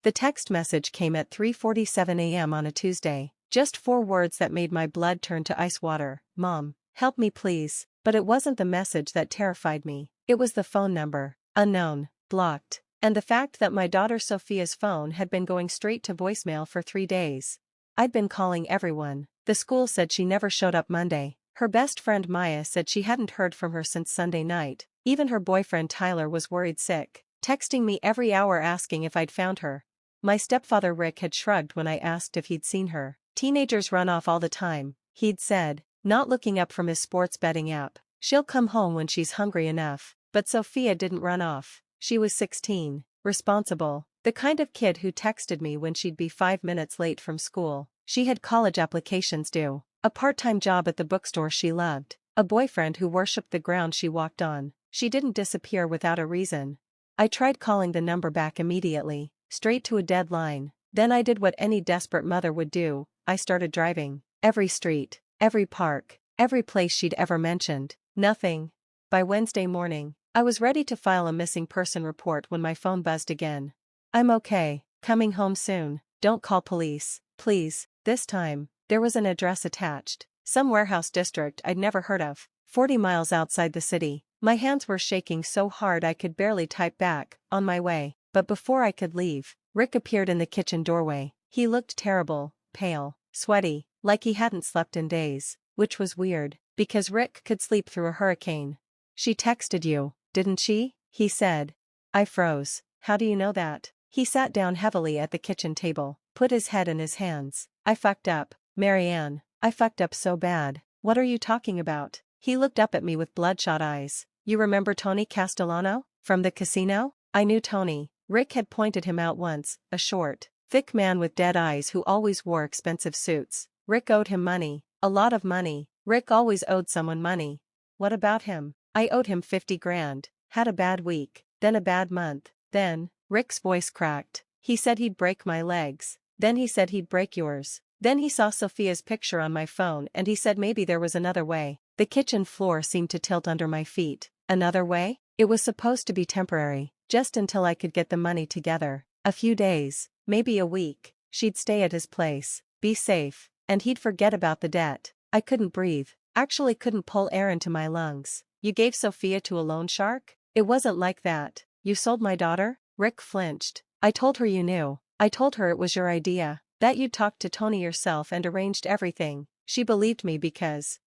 The text message came at 3:47 a.m. on a Tuesday. Just 4 words that made my blood turn to ice water. Mom, help me please. But it wasn't the message that terrified me. It was the phone number. Unknown. Blocked. And the fact that my daughter Sophia's phone had been going straight to voicemail for 3 days. I'd been calling everyone. The school said she never showed up Monday. Her best friend Maya said she hadn't heard from her since Sunday night. Even her boyfriend Tyler was worried sick, texting me every hour asking if I'd found her. My stepfather Rick had shrugged when I asked if he'd seen her. Teenagers run off all the time, he'd said, not looking up from his sports betting app. She'll come home when she's hungry enough. But Sophia didn't run off. She was 16, responsible, the kind of kid who texted me when she'd be 5 minutes late from school. She had college applications due, a part-time job at the bookstore she loved, a boyfriend who worshipped the ground she walked on. She didn't disappear without a reason. I tried calling the number back immediately, straight to a dead line. Then I did what any desperate mother would do. I started driving. Every street, every park, every place she'd ever mentioned. Nothing. By Wednesday morning, I was ready to file a missing person report when my phone buzzed again. I'm okay, coming home soon, don't call police, please. This time, there was an address attached. Some warehouse district I'd never heard of, 40 miles outside the city. My hands were shaking so hard I could barely type back, on my way. But before I could leave, Rick appeared in the kitchen doorway. He looked terrible, pale, sweaty, like he hadn't slept in days, which was weird, because Rick could sleep through a hurricane. She texted you, didn't she? He said. I froze. How do you know that? He sat down heavily at the kitchen table, put his head in his hands. I fucked up, Marianne. I fucked up so bad. What are you talking about? He looked up at me with bloodshot eyes. You remember Tony Castellano? From the casino? I knew Tony. Rick had pointed him out once, a short, thick man with dead eyes who always wore expensive suits. Rick owed him money, a lot of money. Rick always owed someone money. What about him? I owed him 50 grand, had a bad week, then a bad month, then, Rick's voice cracked. He said he'd break my legs, then he said he'd break yours. Then he saw Sophia's picture on my phone and he said maybe there was another way. The kitchen floor seemed to tilt under my feet. Another way? It was supposed to be temporary, just until I could get the money together. A few days, maybe a week, she'd stay at his place, be safe, and he'd forget about the debt. I couldn't breathe, actually couldn't pull air into my lungs. You gave Sophia to a loan shark? It wasn't like that. You sold my daughter? Rick flinched. I told her you knew. I told her it was your idea, that you'd talked to Tony yourself and arranged everything. She believed me because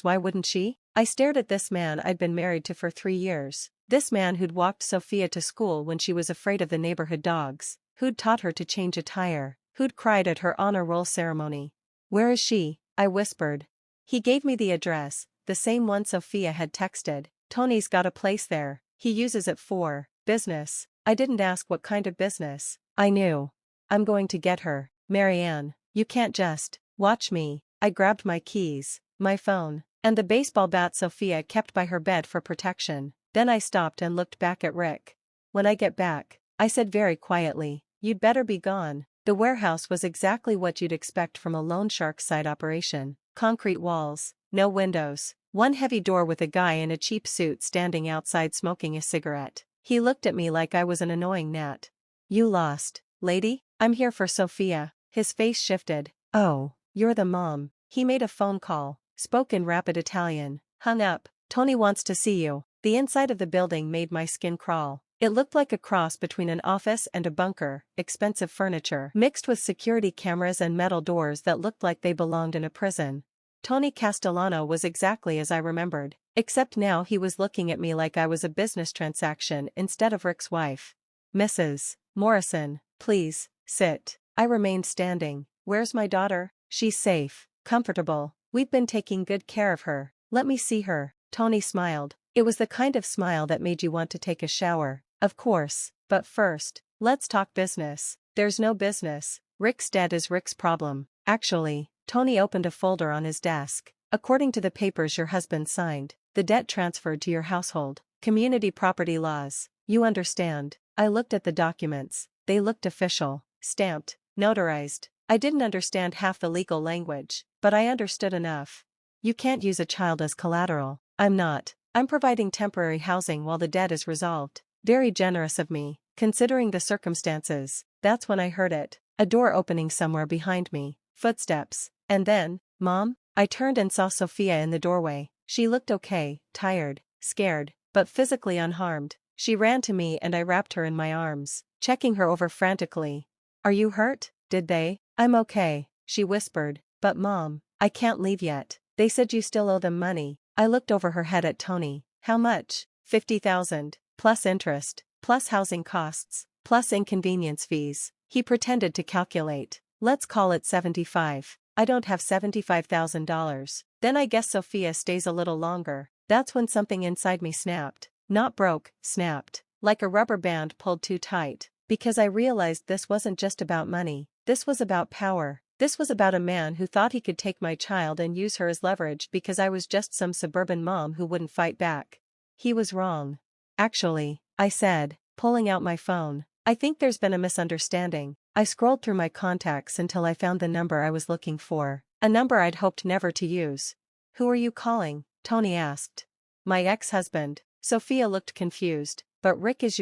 why wouldn't she? I stared at this man I'd been married to for 3 years. This man who'd walked Sophia to school when she was afraid of the neighborhood dogs, who'd taught her to change a tire, who'd cried at her honor roll ceremony. Where is she? I whispered. He gave me the address, the same one Sophia had texted. Tony's got a place there. He uses it for business. I didn't ask what kind of business. I knew. I'm going to get her. Marianne, you can't just watch me. I grabbed my keys, my phone, and the baseball bat Sophia kept by her bed for protection. Then I stopped and looked back at Rick. When I get back, I said very quietly, you'd better be gone. The warehouse was exactly what you'd expect from a loan shark side operation. Concrete walls, no windows, one heavy door with a guy in a cheap suit standing outside smoking a cigarette. He looked at me like I was an annoying gnat. You lost, lady? I'm here for Sophia. His face shifted. Oh, you're the mom. He made a phone call, spoke in rapid Italian, hung up. Tony wants to see you. The inside of the building made my skin crawl. It looked like a cross between an office and a bunker, expensive furniture, mixed with security cameras and metal doors that looked like they belonged in a prison. Tony Castellano was exactly as I remembered, except now he was looking at me like I was a business transaction instead of Rick's wife. Mrs. Morrison, please, sit. I remained standing. Where's my daughter? She's safe, comfortable. We've been taking good care of her. Let me see her. Tony smiled. It was the kind of smile that made you want to take a shower. Of course, but first, let's talk business. There's no business. Rick's debt is Rick's problem. Actually, Tony opened a folder on his desk. According to the papers your husband signed, the debt transferred to your household. Community property laws. You understand. I looked at the documents. They looked official, stamped, notarized. I didn't understand half the legal language, but I understood enough. You can't use a child as collateral. I'm not. I'm providing temporary housing while the debt is resolved. Very generous of me, considering the circumstances. That's when I heard it. A door opening somewhere behind me, footsteps, and then, Mom? I turned and saw Sophia in the doorway. She looked okay, tired, scared, but physically unharmed. She ran to me and I wrapped her in my arms, checking her over frantically. Are you hurt? Did they? I'm okay, she whispered, but Mom, I can't leave yet. They said you still owe them money. I looked over her head at Tony. How much? 50,000, plus interest, plus housing costs, plus inconvenience fees. He pretended to calculate. Let's call it 75. I don't have $75,000. Then I guess Sophia stays a little longer. That's when something inside me snapped. Not broke, snapped. Like a rubber band pulled too tight. Because I realized this wasn't just about money. This was about power. This was about a man who thought he could take my child and use her as leverage because I was just some suburban mom who wouldn't fight back. He was wrong. Actually, I said, pulling out my phone. I think there's been a misunderstanding. I scrolled through my contacts until I found the number I was looking for. A number I'd hoped never to use. Who are you calling? Tony asked. My ex-husband. Sophia looked confused. But Rick is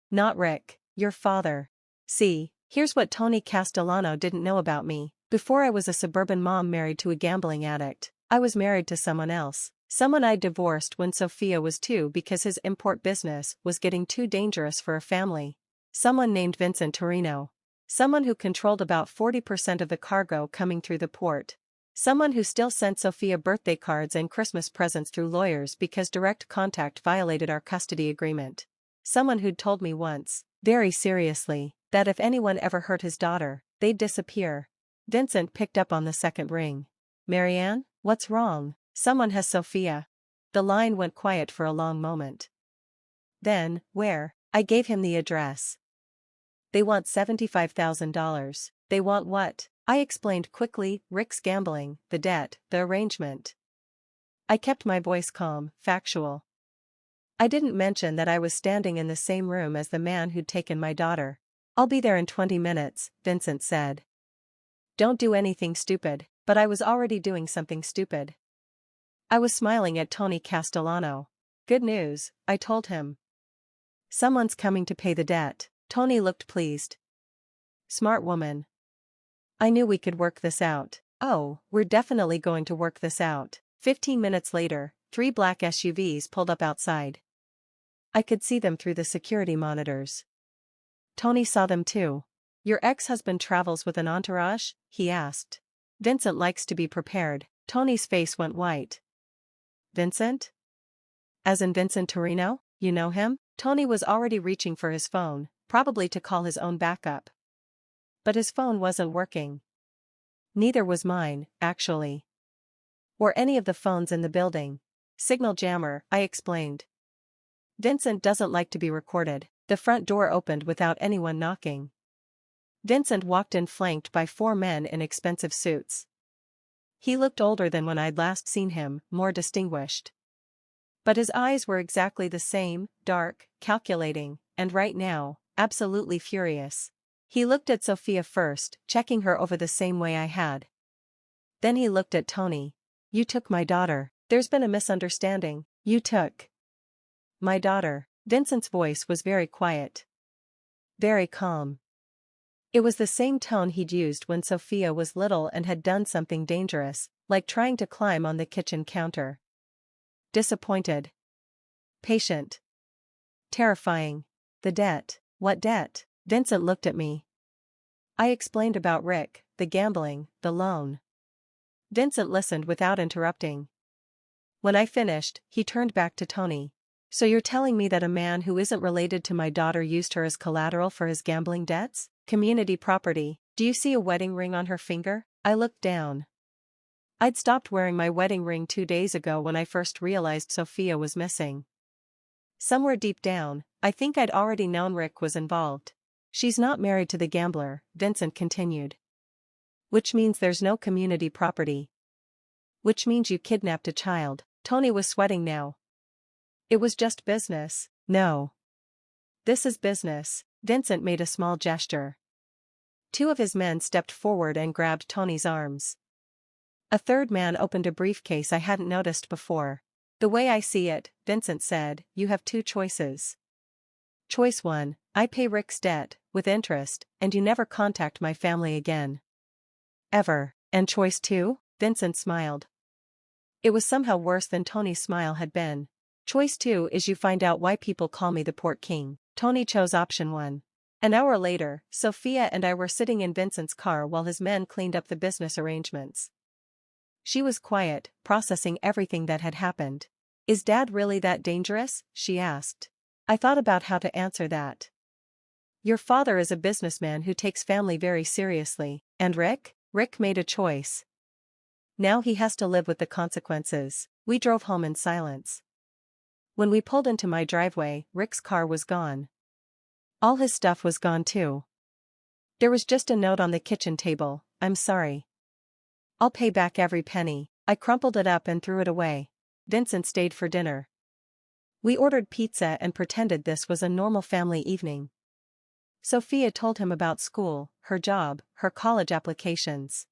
not Rick, your father. See, here's what Tony Castellano didn't know about me. Before I was a suburban mom married to a gambling addict, I was married to someone else. Someone I'd divorced when Sophia was 2 because his import business was getting too dangerous for a family. Someone named Vincent Torino. Someone who controlled about 40% of the cargo coming through the port. Someone who still sent Sophia birthday cards and Christmas presents through lawyers because direct contact violated our custody agreement. Someone who'd told me once, very seriously, that if anyone ever hurt his daughter, they'd disappear. Vincent picked up on the second ring. Marianne, what's wrong? Someone has Sophia. The line went quiet for a long moment. Then, where? I gave him the address. They want $75,000. They want what? I explained quickly, Rick's gambling, the debt, the arrangement. I kept my voice calm, factual. I didn't mention that I was standing in the same room as the man who'd taken my daughter. I'll be there in 20 minutes, Vincent said. Don't do anything stupid, but I was already doing something stupid. I was smiling at Tony Castellano. Good news, I told him. Someone's coming to pay the debt. Tony looked pleased. Smart woman. I knew we could work this out. Oh, we're definitely going to work this out. 15 minutes later, 3 black SUVs pulled up outside. I could see them through the security monitors. Tony saw them too. Your ex-husband travels with an entourage? He asked. Vincent likes to be prepared. Tony's face went white. Vincent? As in Vincent Torino? You know him? Tony was already reaching for his phone, probably to call his own backup. But his phone wasn't working. Neither was mine, actually. Or any of the phones in the building. Signal jammer, I explained. Vincent doesn't like to be recorded. The front door opened without anyone knocking. Vincent walked in flanked by 4 men in expensive suits. He looked older than when I'd last seen him, more distinguished. But his eyes were exactly the same, dark, calculating, and right now, absolutely furious. He looked at Sophia first, checking her over the same way I had. Then he looked at Tony. You took my daughter. There's been a misunderstanding. You took my daughter. Vincent's voice was very quiet. Very calm. It was the same tone he'd used when Sophia was little and had done something dangerous, like trying to climb on the kitchen counter. Disappointed. Patient. Terrifying. The debt. What debt? Vincent looked at me. I explained about Rick, the gambling, the loan. Vincent listened without interrupting. When I finished, he turned back to Tony. So you're telling me that a man who isn't related to my daughter used her as collateral for his gambling debts? Community property. Do you see a wedding ring on her finger? I looked down. I'd stopped wearing my wedding ring 2 days ago when I first realized Sophia was missing. Somewhere deep down, I think I'd already known Rick was involved. She's not married to the gambler, Vincent continued. Which means there's no community property. Which means you kidnapped a child. Tony was sweating now. It was just business. No. This is business. Vincent made a small gesture. 2 of his men stepped forward and grabbed Tony's arms. A third man opened a briefcase I hadn't noticed before. The way I see it, Vincent said, you have 2 choices. Choice 1, I pay Rick's debt, with interest, and you never contact my family again. Ever. And choice 2? Vincent smiled. It was somehow worse than Tony's smile had been. Choice 2 is you find out why people call me the Port King. Tony chose option 1. An hour later, Sophia and I were sitting in Vincent's car while his men cleaned up the business arrangements. She was quiet, processing everything that had happened. Is Dad really that dangerous? She asked. I thought about how to answer that. Your father is a businessman who takes family very seriously. And Rick? Rick made a choice. Now he has to live with the consequences. We drove home in silence. When we pulled into my driveway, Rick's car was gone. All his stuff was gone too. There was just a note on the kitchen table, I'm sorry. I'll pay back every penny. I crumpled it up and threw it away. Vincent stayed for dinner. We ordered pizza and pretended this was a normal family evening. Sophia told him about school, her job, her college applications.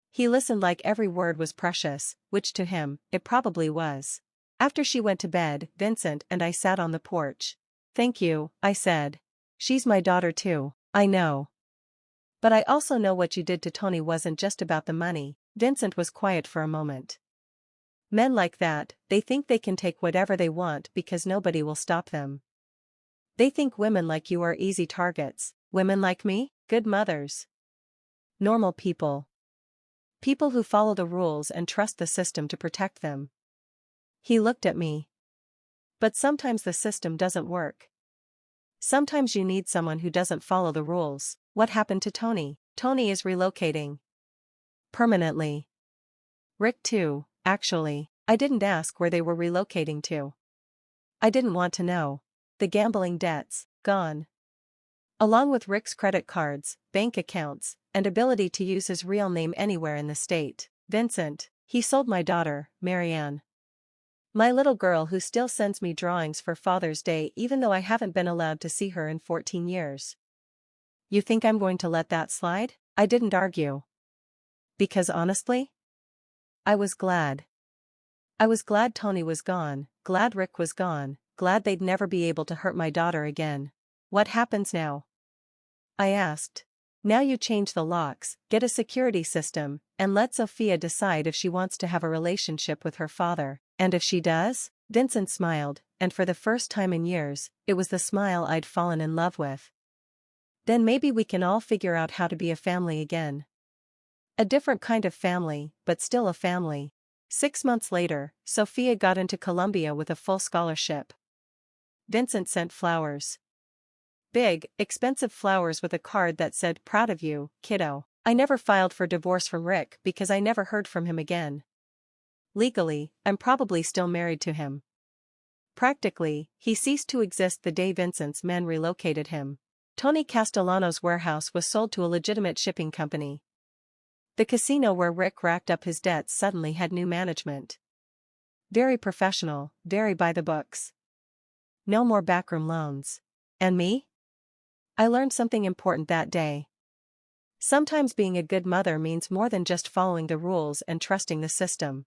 He listened like every word was precious, which to him, it probably was. After she went to bed, Vincent and I sat on the porch. Thank you, I said. She's my daughter too. I know. But I also know what you did to Tony wasn't just about the money. Vincent was quiet for a moment. Men like that, they think they can take whatever they want because nobody will stop them. They think women like you are easy targets. Women like me? Good mothers. Normal people. People who follow the rules and trust the system to protect them. He looked at me. But sometimes the system doesn't work. Sometimes you need someone who doesn't follow the rules. What happened to Tony? Tony is relocating. Permanently. Rick too, actually. I didn't ask where they were relocating to. I didn't want to know. The gambling debts, gone. Along with Rick's credit cards, bank accounts, and ability to use his real name anywhere in the state. Vincent, he sold my daughter, Marianne. My little girl who still sends me drawings for Father's Day even though I haven't been allowed to see her in 14 years. You think I'm going to let that slide? I didn't argue. Because honestly, I was glad. I was glad Tony was gone, glad Rick was gone, glad they'd never be able to hurt my daughter again. What happens now? I asked. Now you change the locks, get a security system, and let Sophia decide if she wants to have a relationship with her father. And if she does? Vincent smiled, and for the first time in years, it was the smile I'd fallen in love with. Then maybe we can all figure out how to be a family again. A different kind of family, but still a family. 6 months later, Sophia got into Columbia with a full scholarship. Vincent sent flowers. Big, expensive flowers with a card that said, "Proud of you, kiddo." I never filed for divorce from Rick because I never heard from him again. Legally, I'm probably still married to him. Practically, he ceased to exist the day Vincent's men relocated him. Tony Castellano's warehouse was sold to a legitimate shipping company. The casino where Rick racked up his debts suddenly had new management. Very professional, very by the books. No more backroom loans. And me? I learned something important that day. Sometimes being a good mother means more than just following the rules and trusting the system.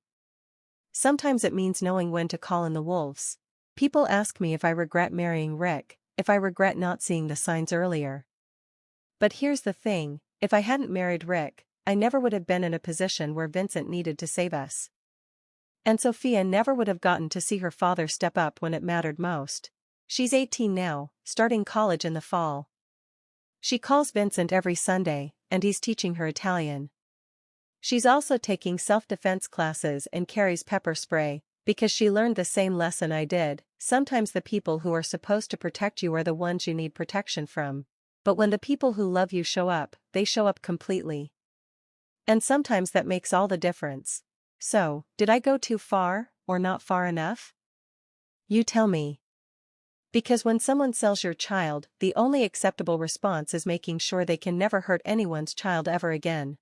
Sometimes it means knowing when to call in the wolves. People ask me if I regret marrying Rick, if I regret not seeing the signs earlier. But here's the thing, if I hadn't married Rick, I never would have been in a position where Vincent needed to save us. And Sophia never would have gotten to see her father step up when it mattered most. She's 18 now, starting college in the fall. She calls Vincent every Sunday, and he's teaching her Italian. She's also taking self-defense classes and carries pepper spray, because she learned the same lesson I did. Sometimes the people who are supposed to protect you are the ones you need protection from. But when the people who love you show up, they show up completely. And sometimes that makes all the difference. So, did I go too far, or not far enough? You tell me. Because when someone sells your child, the only acceptable response is making sure they can never hurt anyone's child ever again.